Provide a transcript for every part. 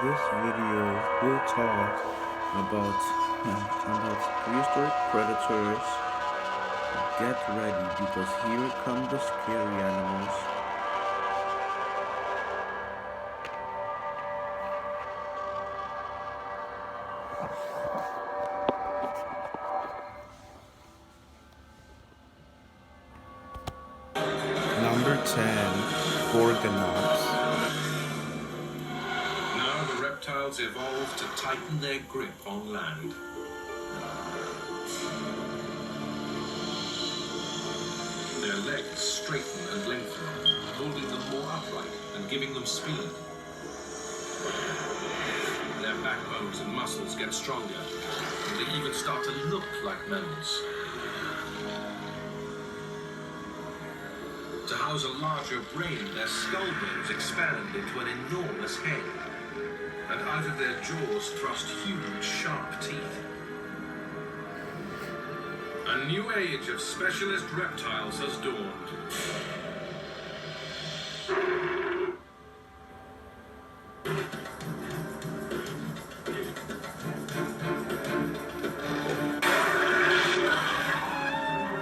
This video will talk about prehistoric predators. Get ready because here come the scary animals. Number 10, Gorgonops. Now the reptiles evolved to tighten their grip on land. Their legs straighten and lengthen, holding them more upright and giving them speed. Their backbones and muscles get stronger, and they even start to look like mammals. To house a larger brain, their skull bones expand into an enormous head, and out of their jaws thrust huge, sharp teeth. A new age of specialist reptiles has dawned.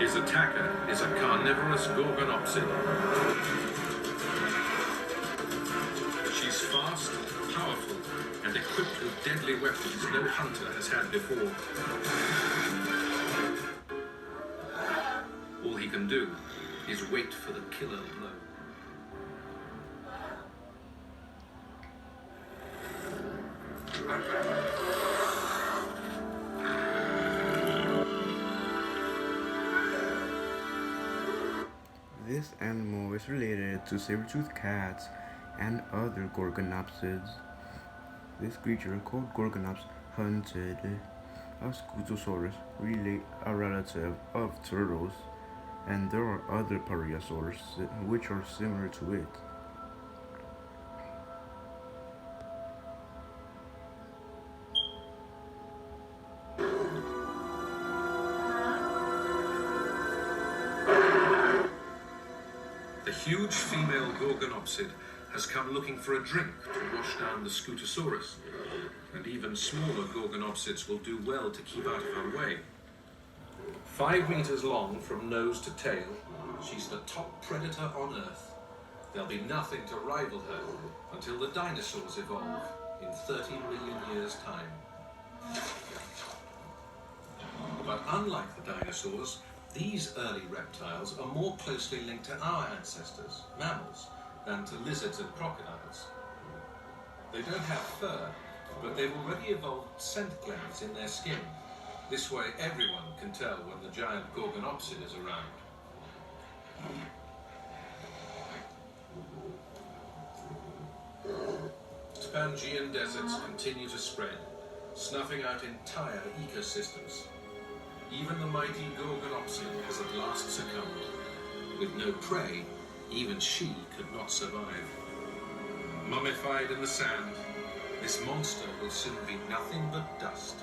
His attacker is a carnivorous gorgonopsid. She's fast, powerful, and equipped with deadly weapons no hunter has had before. All he can do is wait for the killer blow. This animal is related to saber-toothed cats and other gorgonopsids. This creature called Gorgonops hunted a Scutosaurus, a relative of turtles, and there are other Parasaurs which are similar to it. The huge female gorgonopsid has come looking for a drink to wash down the Scutosaurus, and even smaller gorgonopsids will do well to keep out of her way. 5 meters long from nose to tail, she's the top predator on Earth. There'll be nothing to rival her until the dinosaurs evolve in 30 million years' time. But unlike the dinosaurs, these early reptiles are more closely linked to our ancestors, mammals, than to lizards and crocodiles. They don't have fur, but they've already evolved scent glands in their skin. This way everyone can tell when the giant gorgonopsid is around. Spangean deserts continue to spread, snuffing out entire ecosystems. Even the mighty gorgonopsid has at last succumbed. With no prey, even she could not survive. Mummified in the sand, this monster will soon be nothing but dust.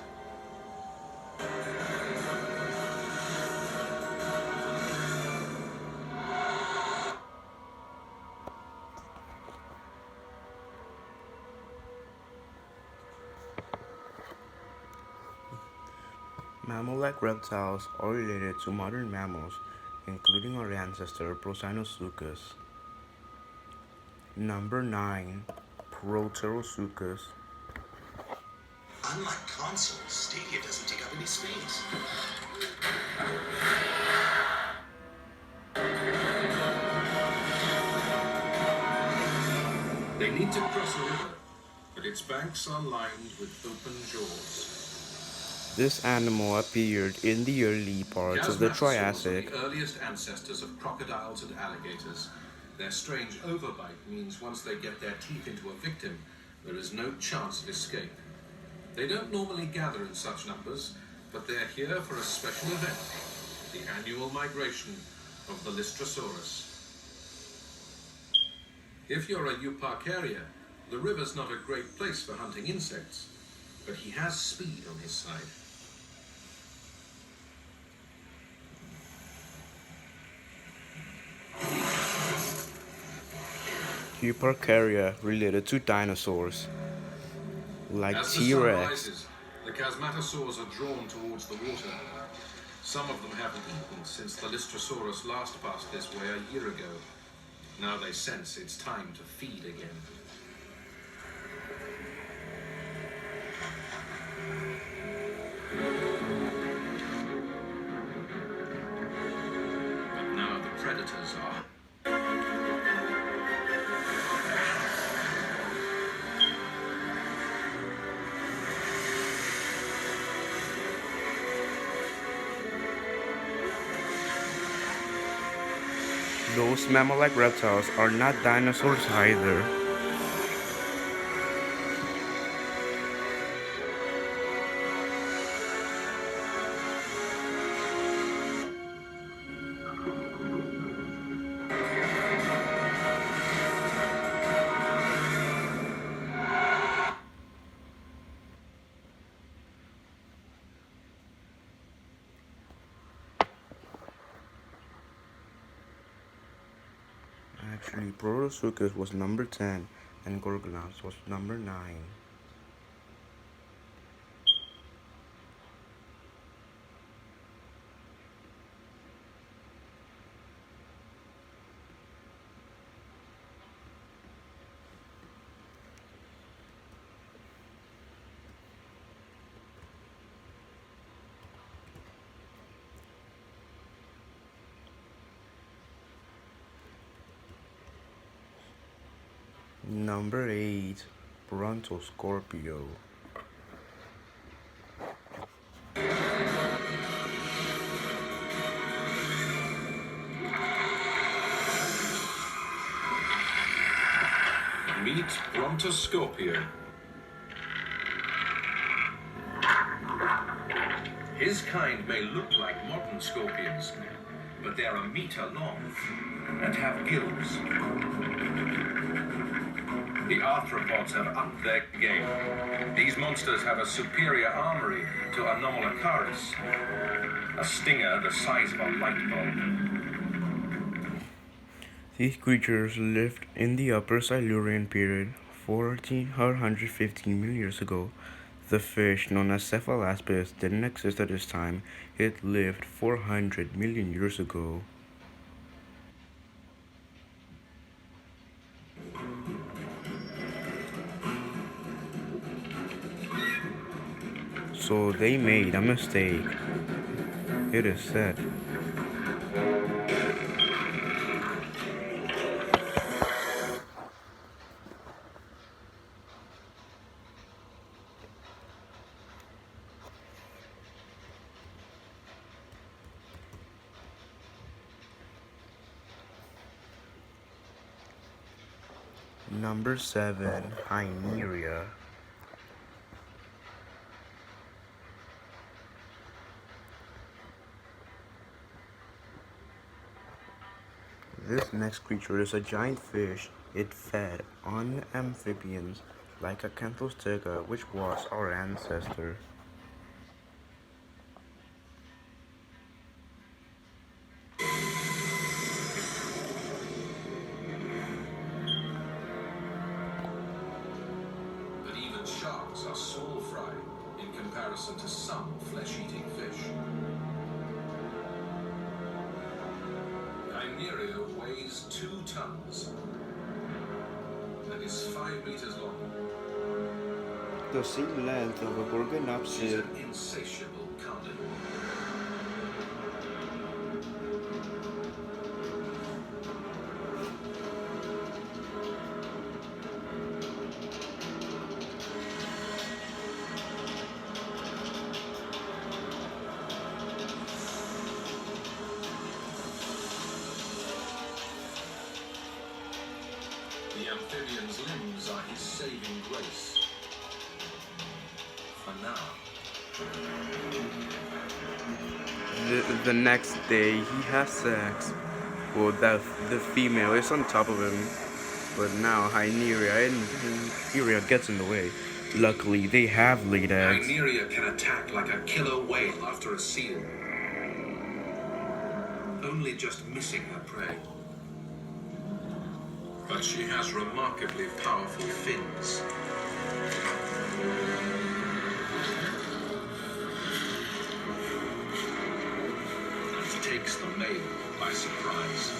Mammal-like reptiles are related to modern mammals, including our ancestor Procynosuchus. Number 9, Proterosuchus. Unlike consoles, Stadia doesn't take up any space. They need to cross a river, but its banks are lined with open jaws. This animal appeared in the early parts of the Triassic. Are the earliest ancestors of crocodiles and alligators. Their strange overbite means once they get their teeth into a victim, there is no chance of escape. They don't normally gather in such numbers, but they're here for a special event, the annual migration of the Lystrosaurus. If you're a Euparkeria, the river's not a great place for hunting insects, but he has speed on his side. Euparkeria related to dinosaurs. like As the sun T-Rex. rises, the chasmatosaurs are drawn towards the water. Some of them haven't eaten since the Lystrosaurus last passed this way a year ago. Now they sense it's time to feed again. But now the predators are. Those mammal-like reptiles are not dinosaurs either. Actually, Protosuchus was number 10 and Gorgonops was number 9. Number 8, Brontoscorpio. Meet Brontoscorpio. His kind may look like modern scorpions, but they're a meter long and have gills. The arthropods have upped their game. These monsters have a superior armory to Anomalocaris, a stinger the size of a light bulb. These creatures lived in the Upper Silurian period, 1415 million years ago. The fish, known as Cephalaspis, didn't exist at this time. It lived 400 million years ago. So they made a mistake, it is said. Number 7, Hyneria. This next creature is a giant fish. It fed on amphibians like Acanthostega, which was our ancestor. But even sharks are small fry in comparison to some flesh-eating fish. Hyneria weighs 2 tons and is 5 meters long. The same length of a She's Gorgonopsid. an insatiable carnivore. The amphibian's limbs are his saving grace. For now. The next day, he has sex. Well, the female is on top of him. But now Hyneria gets in the way. Luckily, they have laid eggs. Hyneria can attack like a killer whale after a seal, only just missing her prey. But she has remarkably powerful fins. and takes the male by surprise.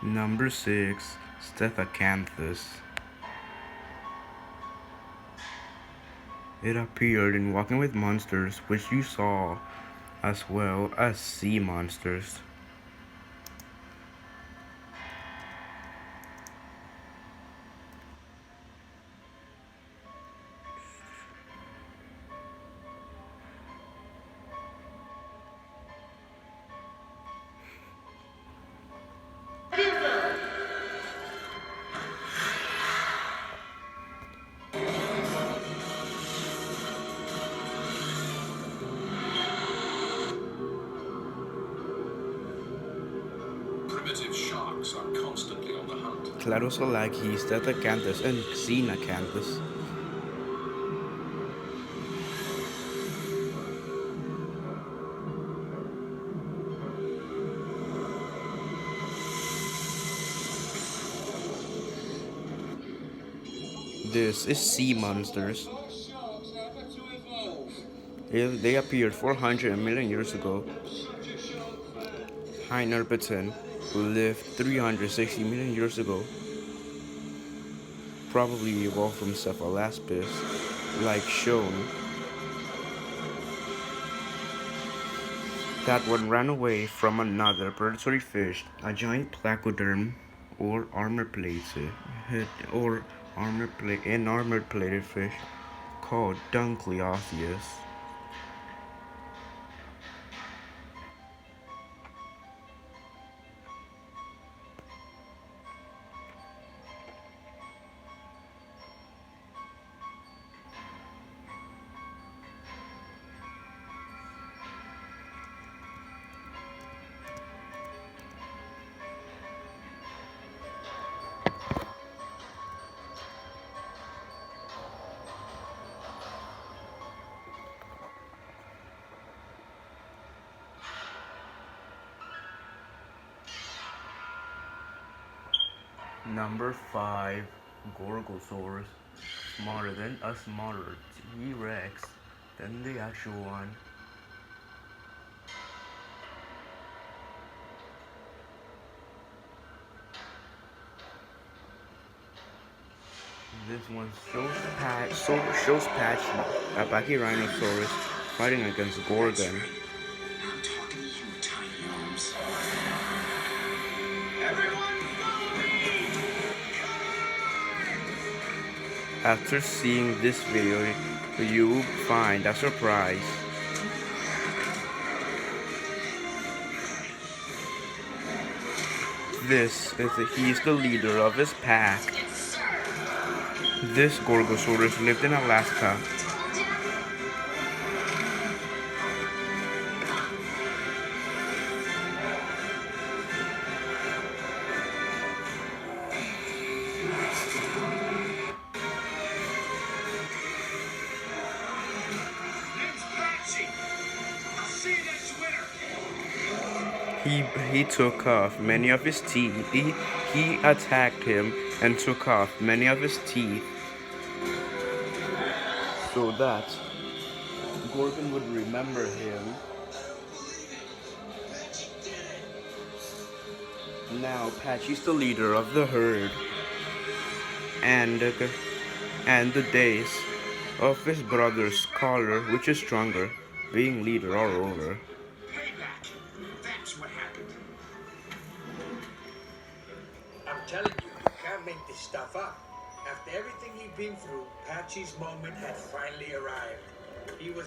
Number 6. Stethecanthus. It appeared in Walking with Monsters, which you saw, as well as Sea Monsters. Primitive sharks are constantly on the hunt. Cladosolagi, Stethecanthus, and Xenacanthus. This is Sea Monsters. They appeared 400 million years ago. Hynerpeton lived 360 million years ago. Probably evolved from Cephalaspis, like shown. That one ran away from another predatory fish, a giant placoderm or armor-plated armor-plated fish called Dunkleosteus. Number 5, Gorgosaurus. Smaller T-Rex than the actual one. This one shows Patch, a Pachyrhinosaurus fighting against Gorgon. I'm talking to you, tiny arms. After seeing this video, you will find a surprise. He's the leader of his pack. This Gorgosaurus lived in Alaska. He took off many of his teeth. He attacked him and took off many of his teeth so that Gorgon would remember him. Now Patchy's the leader of the herd, and the days of his brother's Scholar, which is stronger, being leader are over. That's what happened. I'm telling you, you can't make this stuff up. After everything he'd been through, Patchy's moment had finally arrived. He was...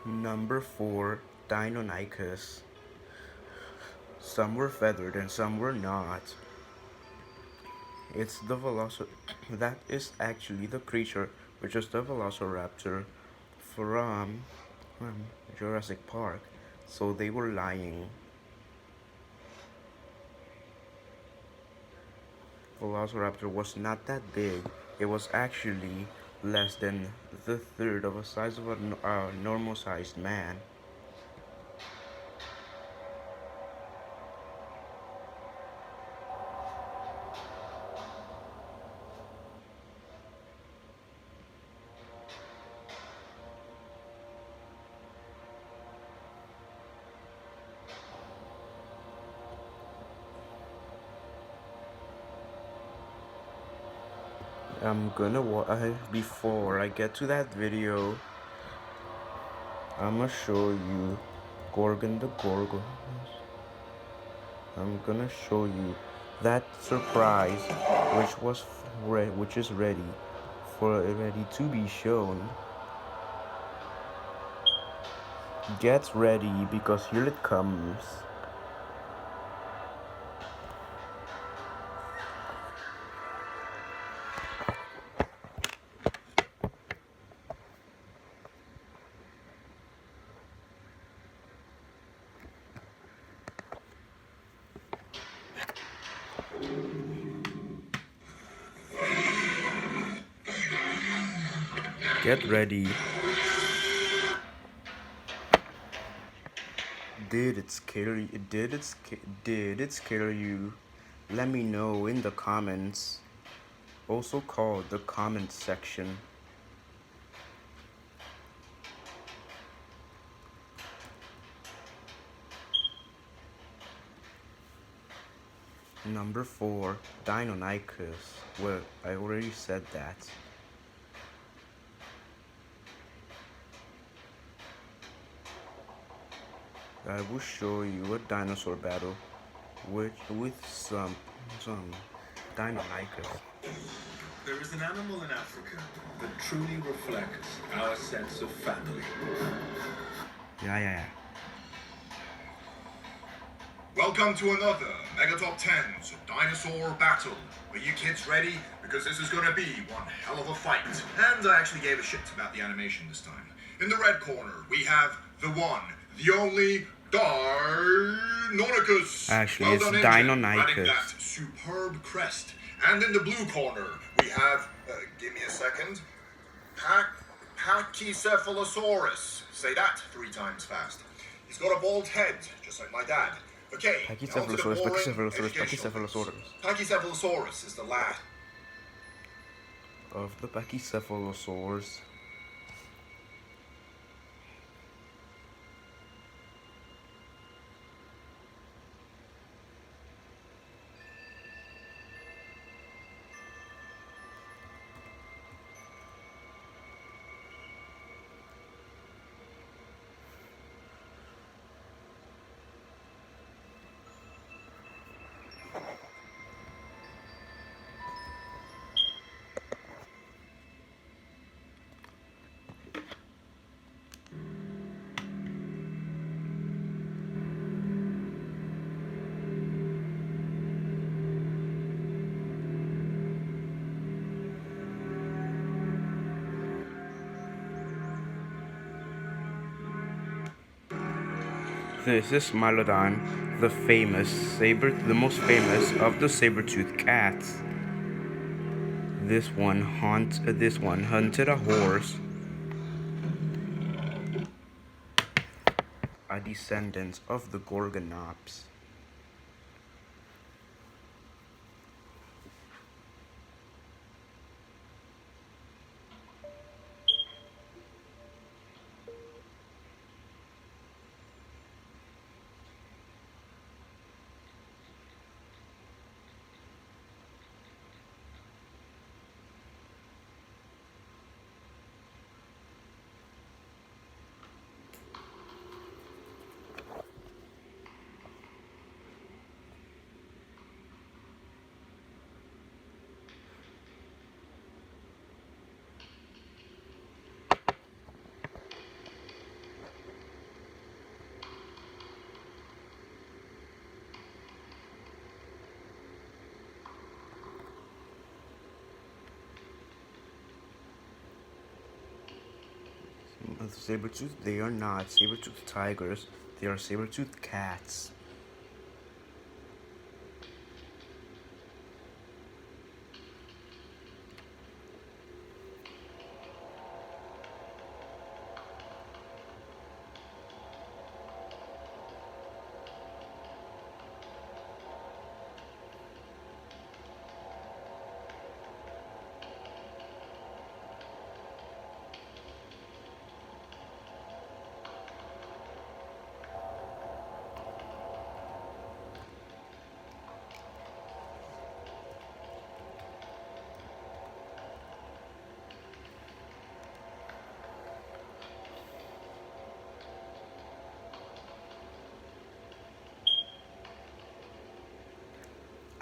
Number 4, Deinonychus. Some were feathered and some were not. It's the that is actually the creature which is the Velociraptor from Jurassic Park. So they were lying. velociraptor was not that big. It was actually less than the third of the size of a normal-sized man. Before I get to that video, I'm gonna show you Gorgon the Gorgon. I'm gonna show you that surprise, which is ready to be shown. Get ready because here it comes. Get ready. Did it scare you? Did it scare you? Let me know in the comments. Also called the comment section. Number 4, Deinonychus. Well, I already said that. I will show you a dinosaur battle with some Deinonychus. There is an animal in Africa that truly reflects our sense of family. Yeah. Welcome to another Mega Top 10's Dinosaur Battle. Are you kids ready? Because this is going to be one hell of a fight. And I actually gave a shit about the animation this time. In the red corner, we have the one, the only Deinonychus. Actually, well it's done, Engine, Deinonychus. running that superb crest. And in the blue corner, we have, give me a second, Pachycephalosaurus. Say that 3 times fast. He's got a bald head, just like my dad. Okay, Pachycephalosaurus. Pachycephalosaurus is the last of the Pachycephalosaurs. This is Smilodon, the most famous of the saber-toothed cats. This one hunted a horse, a descendant of the Gorgonops. Saber-tooth, they are not saber-toothed tigers, they are saber-toothed cats.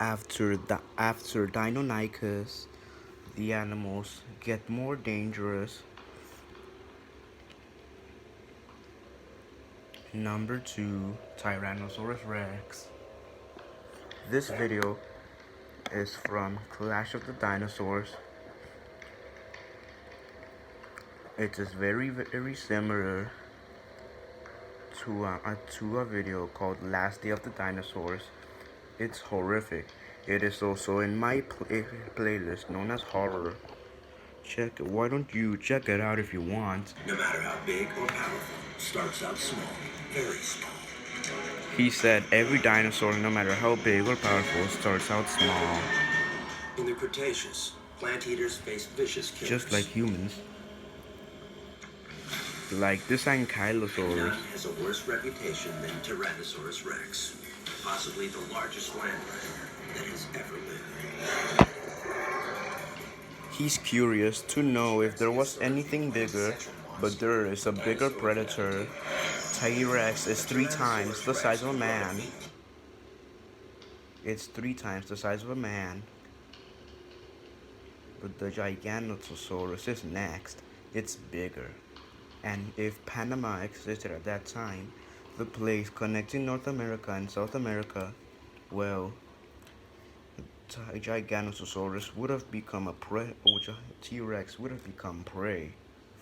After Deinonychus, the animals get more dangerous. Number 2, Tyrannosaurus Rex. This video is from Clash of the Dinosaurs. It is very similar to a video called Last Day of the Dinosaurs. It's horrific. It is also in my playlist known as horror. Why don't you check it out if you want? No matter how big or powerful, starts out small, very small. He said every dinosaur, no matter how big or powerful, starts out small. In the Cretaceous, plant eaters faced vicious killers. Just like humans. Like this Ankylosaurus. None has a worse reputation than Tyrannosaurus Rex, possibly the largest land predator that has ever lived. He's curious to know if there was anything bigger, but there is a bigger predator. T-Rex is 3 times the size of a man. It's 3 times the size of a man. But the Giganotosaurus is next. It's bigger. And if Panama existed at that time, the place connecting North America and South America, well, Giganotosaurus would have become a prey, or T-Rex would have become prey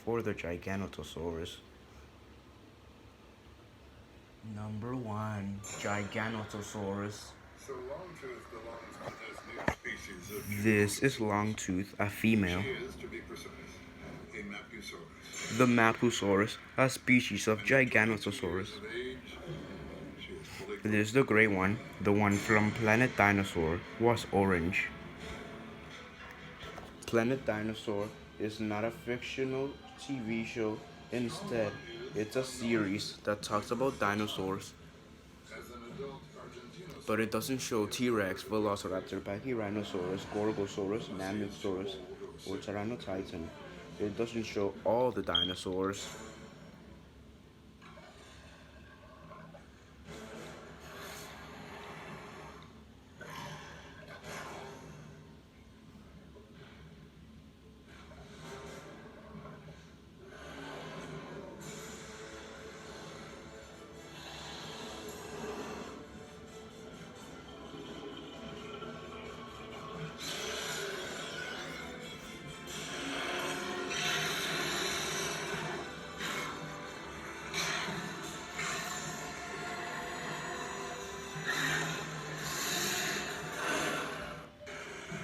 for the Giganotosaurus. Number 1, Giganotosaurus. So Longtooth belongs to this new species of This is Longtooth, a female. She is, to be precise, a Mapusaurus. The Mapusaurus, a species of Giganotosaurus. Of age, she is fully This is the gray one. The one from Planet Dinosaur was orange. Planet Dinosaur is not a fictional TV show. Instead, it's a series that talks about dinosaurs. as an adult Argentinosaurus. But it doesn't show T-Rex, Velociraptor, Pachyrhinosaurus, Gorgosaurus, Mammosaurus, or Tyrannotitan. It doesn't show all the dinosaurs.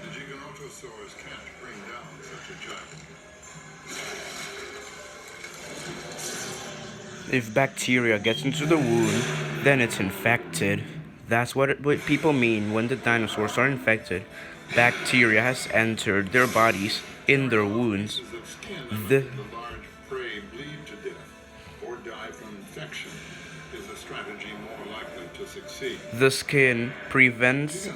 The Giganotosaurus can't bring down such a giant. If bacteria gets into the wound, then it's infected. That's what people mean when the dinosaurs are infected. Bacteria has entered their bodies in their wounds. Pieces of skin on The which the large prey bleed to death or die from infection is a strategy more likely to succeed. The skin prevents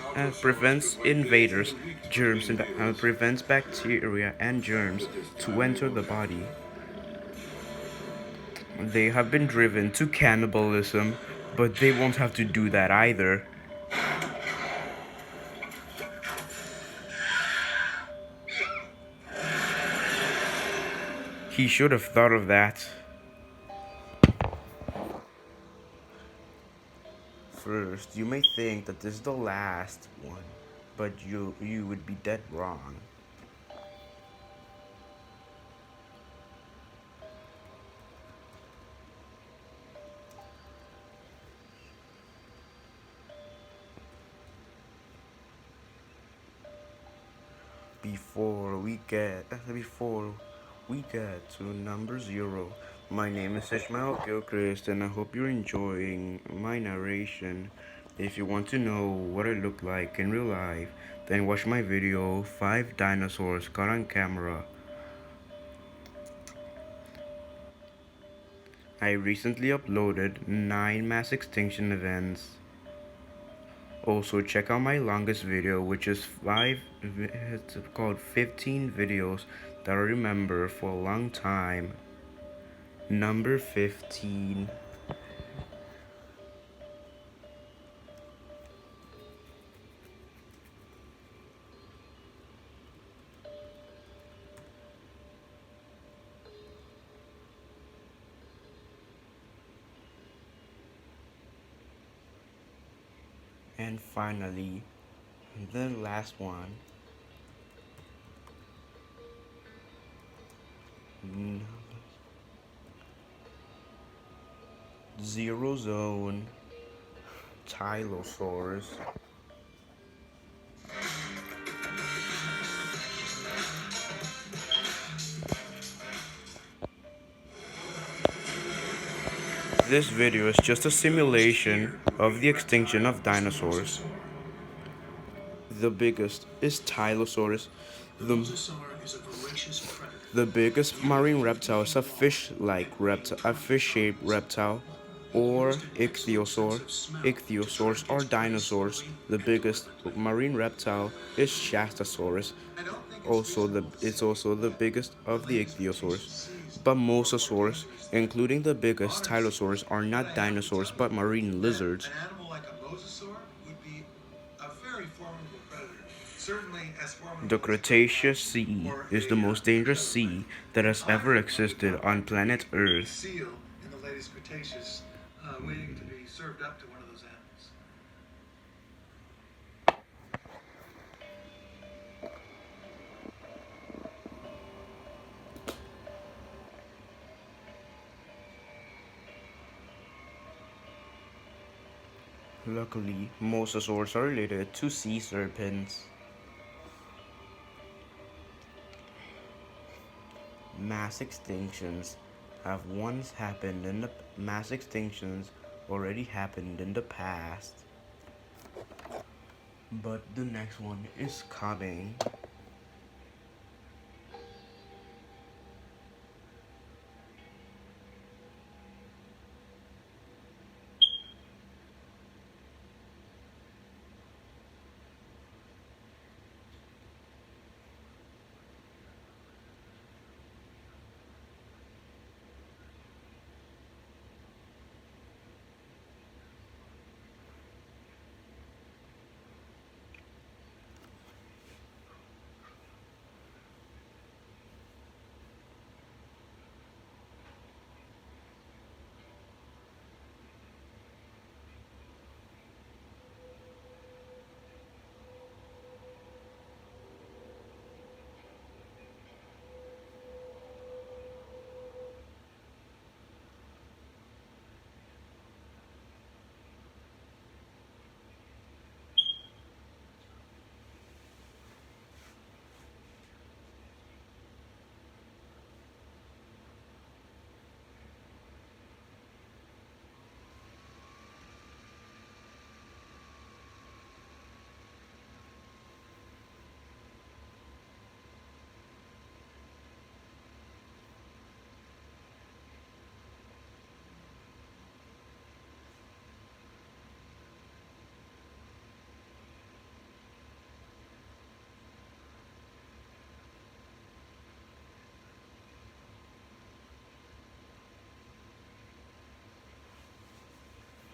invaders, germs, and prevents bacteria and germs to enter the body. They have been driven to cannibalism, but they won't have to do that either. He should have thought of that. First, you may think that this is the last one, but you would be dead wrong. Before we get to number 0, my name is Ishmael Gilchrist, and I hope you're enjoying my narration. If you want to know what I look like in real life, then watch my video 5 dinosaurs caught on camera. I recently uploaded 9 mass extinction events. Also, check out my longest video, which is it's called 15 videos that I remember for a long time. Number 15. And finally, the last one. Zero Zone Tylosaurus. This video is just a simulation of the extinction of dinosaurs. The biggest is Tylosaurus. The, the biggest marine reptile is a fish-like reptile, a fish-shaped reptile, or ichthyosaur. Ichthyosaurs are dinosaurs. The biggest marine reptile is Shastasaurus. It's also the biggest of the ichthyosaurs. But mosasaurs, including the biggest tylosaurs, are not dinosaurs but marine lizards. An animal like a mosasaur would be a very formidable predator. Certainly as formidable The Cretaceous Sea is the most dangerous sea that has ever existed on planet Earth. seal in the latest Cretaceous waiting to be served up to one of those animals. Luckily, mosasaurs are related to sea serpents. Mass extinctions already happened in the past. But the next one is coming.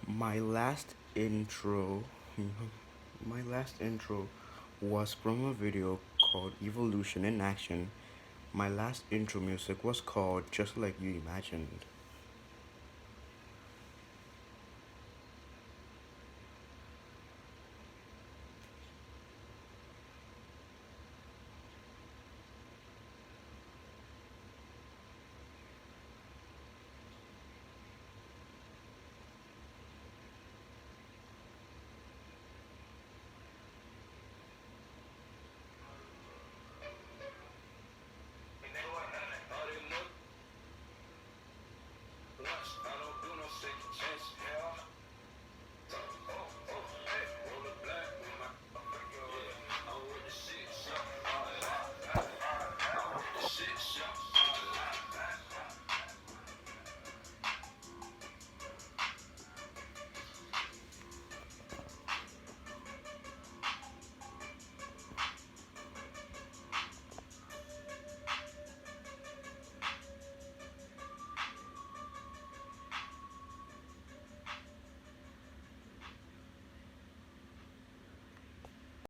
My last intro was from a video called Evolution in Action. My last intro music was called Just Like You Imagined.